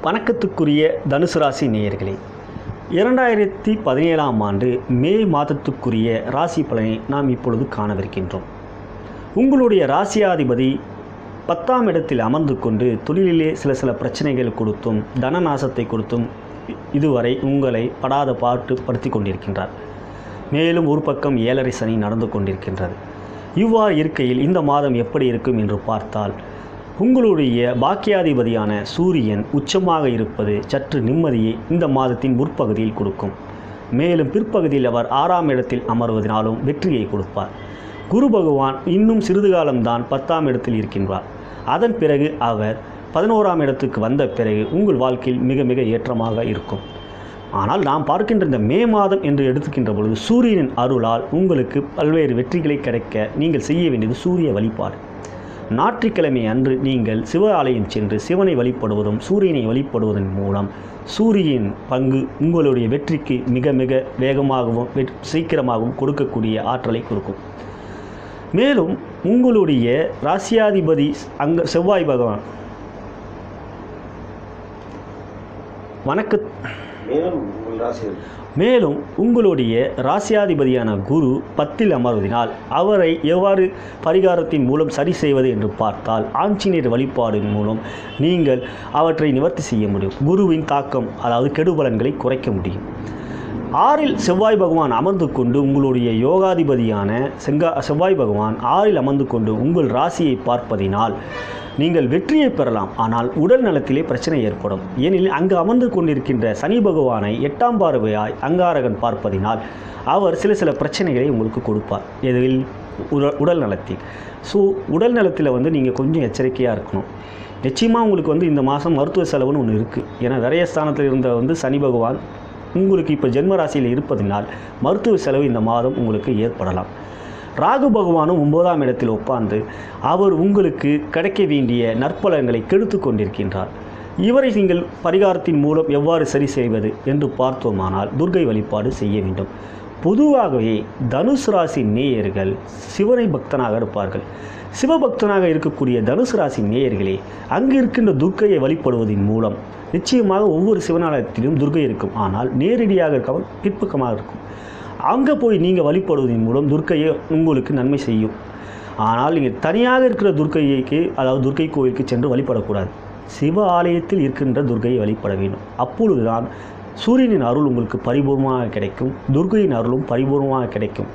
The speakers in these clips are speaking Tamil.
வணக்கத்துக்குரிய தனுசு ராசி நேயர்களே, 2017ஆம் ஆண்டு மே மாதத்துக்குரிய ராசி பலனை நாம் இப்பொழுது காணவிருக்கின்றோம். உங்களுடைய ராசியாதிபதி 10ஆம் இடத்தில் அமர்ந்து கொண்டு தொழிலிலே சில பிரச்சனைகள் கொடுத்தும் தனநாசத்தை கொடுத்தும் இதுவரை உங்களை படாத பாட்டு படுத்தி கொண்டிருக்கின்றார். மேலும் ஒரு பக்கம் 7.5 சனி நடந்து கொண்டிருக்கின்றது. இவ்வாறு இருக்கையில் இந்த மாதம் எப்படி இருக்கும் என்று பார்த்தால், உங்களுடைய பாக்கியாதிபதியான சூரியன் உச்சமாக இருப்பது சற்று நிம்மதியை இந்த மாதத்தின் முற்பகுதியில் கொடுக்கும். மேலும் பிற்பகுதியில் அவர் 6ஆம் இடத்தில் அமர்வதனாலும் வெற்றியை கொடுப்பார். குரு பகவான் இன்னும் சிறிது காலம்தான் 10ஆம் இடத்தில் இருக்கின்றார். அதன் பிறகு அவர் 11ஆம் இடத்துக்கு வந்த பிறகு உங்கள் வாழ்க்கையில் மிக மிக ஏற்றமாக இருக்கும். ஆனால் நாம் பார்க்கின்ற இந்த மே மாதம் என்று எடுத்துக்கின்ற பொழுது சூரியனின் அருளால் உங்களுக்கு பல்வேறு வெற்றிகளை கிடைக்க நீங்கள் செய்ய வேண்டியது சூரிய வழிபாடு. ஞாயிற்றுக்கிழமை அன்று நீங்கள் சிவ ஆலயம் சென்று சிவனை வழிபடுவதும் சூரியனை வழிபடுவதன் மூலம் சூரியன் பங்கு உங்களுடைய வெற்றிக்கு மிக மிக வேகமாகவும் சீக்கிரமாகவும் கொடுக்கக்கூடிய ஆற்றலை கொடுக்கும். மேலும் உங்களுடைய ராசியாதிபதி செவ்வாய் பகவான் மேலும் உங்களுடைய ராசியாதிபதியான குரு 10இல் அமர்வதினால் அவரை எவ்வாறு பரிகாரத்தின் மூலம் சரி செய்வது என்று பார்த்தால், ஆஞ்சநேயர் வழிபாடின் மூலம் நீங்கள் அவற்றை நிவர்த்தி செய்ய முடியும். குருவின் தாக்கம், அதாவது கெடுபலன்களை குறைக்க முடியும். 6இல் செவ்வாய் பகவான் அமர்ந்து கொண்டு உங்களுடைய யோகாதிபதியான செவ்வாய் பகவான் 6இல் அமர்ந்து கொண்டு உங்கள் ராசியை பார்ப்பதினால் நீங்கள் வெற்றியை பெறலாம். ஆனால் உடல் நலத்திலே பிரச்சனை ஏற்படும். ஏனெனில் அங்கு அமர்ந்து கொண்டிருக்கின்ற சனி பகவானை 8ஆம் பார்வையாய் அங்காரகன் பார்ப்பதினால் அவர் சில பிரச்சனைகளை உங்களுக்கு கொடுப்பார். எதில்? உடல் நலத்தில். உடல் நலத்தில் நீங்கள் கொஞ்சம் எச்சரிக்கையாக இருக்கணும். நிச்சயமாக உங்களுக்கு இந்த மாதம் மருத்துவ செலவுன்னு ஒன்று இருக்குது. ஏன்னா விரயஸ்தானத்தில் இருந்த சனி பகவான் உங்களுக்கு இப்போ ஜென்ம ராசியில் இருப்பதினால் மருத்துவ செலவு இந்த மாதம் உங்களுக்கு ஏற்படலாம். ராகு பகவானும் 9ஆம் இடத்தில் உட்கார்ந்து அவர் உங்களுக்கு கிடைக்க வேண்டிய நற்பலன்களை கெடுத்து கொண்டிருக்கின்றார். இவரை நீங்கள் பரிகாரத்தின் மூலம் எவ்வாறு சரி செய்வது என்று பார்த்தோமானால் துர்க்கை வழிபாடு செய்ய வேண்டும். பொதுவாகவே தனுசு ராசி நேயர்கள் சிவனை பக்தனாக இருப்பார்கள். சிவபக்தனாக இருக்கக்கூடிய தனுசு ராசி நேயர்களே, அங்கு இருக்கின்ற துர்க்கையை வழிபடுவதன் மூலம் நிச்சயமாக ஒவ்வொரு சிவனாலயத்திலும் துர்க்கை இருக்கும். ஆனால் நேரடியாக இருக்காமல் பிற்பக்கமாக இருக்கும். அங்கே போய் நீங்கள் வழிபடுவதன் மூலம் துர்க்கையை உங்களுக்கு நன்மை செய்யும். ஆனால் நீங்கள் தனியாக இருக்கிற துர்க்கைக்கு, அதாவது துர்க்கை கோயிலுக்கு சென்று வழிபடக்கூடாது. சிவ ஆலயத்தில் இருக்கின்ற துர்க்கையை வழிபட வேண்டும். அப்பொழுதுதான் சூரியனின் அருள் உங்களுக்கு பரிபூர்ணமாக கிடைக்கும், துர்க்கையின் அருளும் பரிபூர்ணமாக கிடைக்கும்.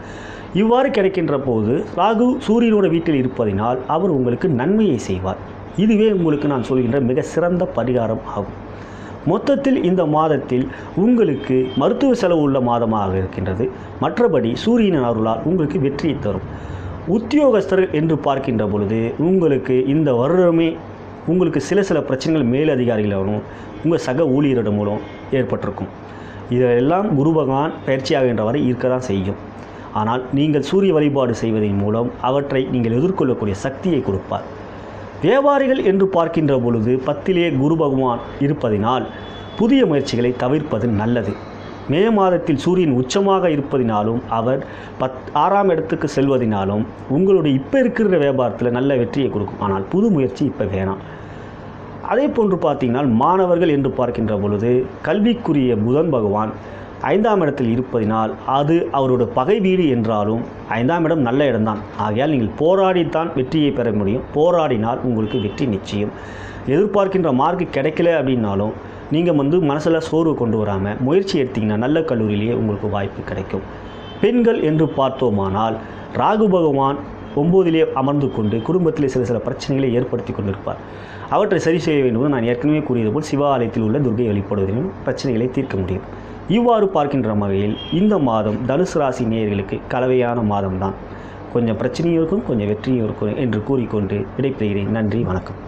இவ்வாறு கிடைக்கின்ற போது ராகு சூரியனோட வீட்டில் இருப்பதினால் அவர் உங்களுக்கு நன்மையை செய்வார். இதுவே உங்களுக்கு நான் சொல்கின்ற மிக சிறந்த பரிகாரம் ஆகும். மொத்தத்தில் இந்த மாதத்தில் உங்களுக்கு மருத்துவ செலவு உள்ள மாதமாக இருக்கின்றது. மற்றபடி சூரியனின் அருளால் உங்களுக்கு வெற்றியை தரும். உத்தியோகஸ்தர்கள் என்று பார்க்கின்ற பொழுது உங்களுக்கு இந்த வருடமே உங்களுக்கு சில பிரச்சனைகள் மேலதிகாரிகளிடமும் உங்கள் சக ஊழியரிடம் மூலம் ஏற்பட்டிருக்கும். இதெல்லாம் குரு பகவான் பயிற்சியாகின்றவரை இருக்க தான் செய்யும். ஆனால் நீங்கள் சூரிய வழிபாடு செய்வதன் மூலம் அவற்றை நீங்கள் எதிர்கொள்ளக்கூடிய சக்தியை கொடுப்பார். வியாபாரிகள் என்று பார்க்கின்ற பொழுது 10இலே குரு பகவான் இருப்பதினால் புதிய முயற்சிகளை தவிர்ப்பது நல்லது. மே மாதத்தில் சூரியன் உச்சமாக இருப்பதினாலும் அவர் 6ஆம் இடத்துக்கு செல்வதினாலும் உங்களுடைய இப்போ இருக்கிற வியாபாரத்தில் நல்ல வெற்றியை கொடுக்கும். ஆனால் புது முயற்சி இப்போ வேணாம். அதே போன்று பார்த்தீங்கன்னா மாணவர்கள் என்று பார்க்கின்ற பொழுது கல்விக்குரிய புதன் பகவான் 5ஆம் இடத்தில் இருப்பதினால் அது அவரோட பகை வீடு என்றாலும் 5ஆம் இடம் நல்ல இடம்தான். ஆகையால் நீங்கள் போராடித்தான் வெற்றியை பெற முடியும். போராடினால் உங்களுக்கு வெற்றி நிச்சயம். எதிர்பார்க்கின்ற மார்க்கு கிடைக்கல அப்படின்னாலும் நீங்கள் மனசில் சோர்வு கொண்டு வராமல் முயற்சி எடுத்திங்கன்னா நல்ல கல்லூரியிலேயே உங்களுக்கு வாய்ப்பு கிடைக்கும். பெண்கள் என்று பார்த்தோமானால் ராகு பகவான் 9இலே அமர்ந்து கொண்டு குடும்பத்திலே சில பிரச்சனைகளை ஏற்படுத்தி கொண்டிருப்பார். அவற்றை சரி செய்ய வேண்டும். நான் ஏற்கனவே கூறியது போல் சிவ ஆலயத்தில் உள்ள துர்க்கை வழிபடுவதிலும் பிரச்சனைகளை தீர்க்க முடியும். இவ்வாறு பார்க்கின்ற வகையில் இந்த மாதம் தனுசு ராசி நேயர்களுக்கு கலவையான மாதம்தான். கொஞ்சம் பிரச்சனையும் இருக்கும், கொஞ்சம் வெற்றியும் இருக்கும் என்று கூறிக்கொண்டு விடைபெறுகிறேன். நன்றி, வணக்கம்.